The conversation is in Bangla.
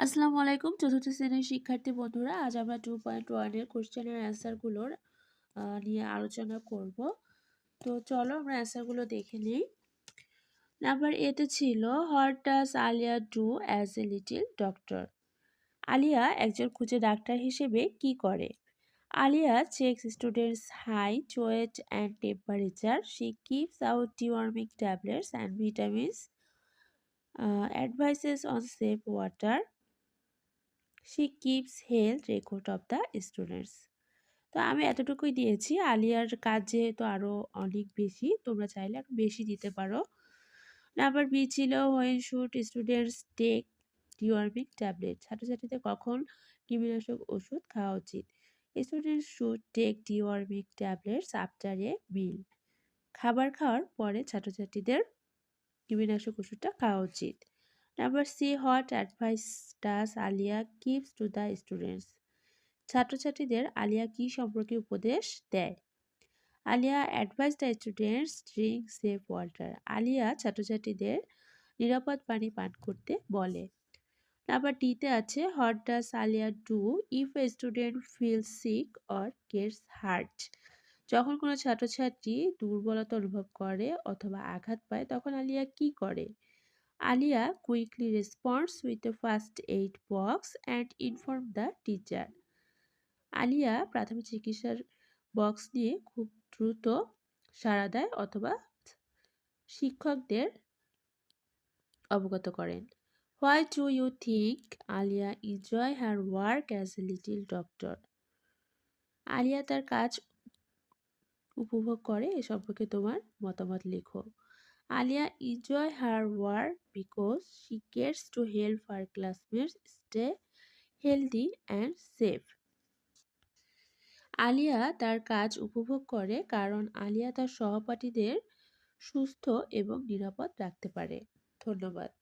আসসালামু আলাইকুম চতুর্থ শ্রেণীর শিক্ষার্থী বন্ধুরা, আজ আমরা 2.1 এর কোশ্চেনের অ্যান্সারগুলোর নিয়ে আলোচনা করব। তো চলো আমরা অ্যান্সারগুলো দেখে নিই। নাম্বার এতে ছিল, what does Aliya do as a little doctor? Aliya একজন খুঁজে ডাক্তার হিসেবে কি করে? Aliya checks students height, weight and temperature. She keeps out deworming tablets and vitamins, advises on safe water. She keeps health record of the students. তো আমি এতটুকুই দিয়েছি। আলিয়ার কাজ যেহেতু আরও অনেক বেশি, তোমরা চাইলে আরও বেশি দিতে পারো। নাম্বার বি ছিল, when should students take deworming tablet? ছাত্রছাত্রীদের কখন কৃমিনাশক ওষুধ খাওয়া উচিত? Students should take deworming tablets after a meal. খাবার খাওয়ার পরে ছাত্রছাত্রীদের কৃমিনাশক ওষুধটা খাওয়া উচিত। Number C, what advice does Aliya gives to the students? ছাত্রছাত্রীদের আলিয়া কি সম্পর্কে উপদেশ দেয়? Aliya advice the students drink safe water. Aliya ছাত্রছাত্রীদের নিরাপদ পানি পান করতে বলে। নাম্বার ডিতে আছে, what does Aliya do if a student feel sick or gets hurt? যখন কোনো ছাত্রছাত্রী দুর্বলতা অনুভব করে অথবা আঘাত পায় তখন আলিয়া কি করে? Aliya quickly responds with a first aid box and inform the teacher. Aliya প্রাথমিক চিকিৎসার বক্স নিয়ে খুব দ্রুত সাড়া দেয় অথবা শিক্ষকদের অবগত করেন। Why do you think Aliya enjoy her work as a little doctor? Aliya তার কাজ উপভোগ করে এ সম্পর্কে তোমার মতামত লেখো। Aliya enjoy her work because she gets to help her classmates stay healthy and safe. Aliya তার কাজ উপভোগ করে কারণ আলিয়া তার সহপাঠীদের সুস্থ এবং নিরাপদ রাখতে পারে। ধন্যবাদ।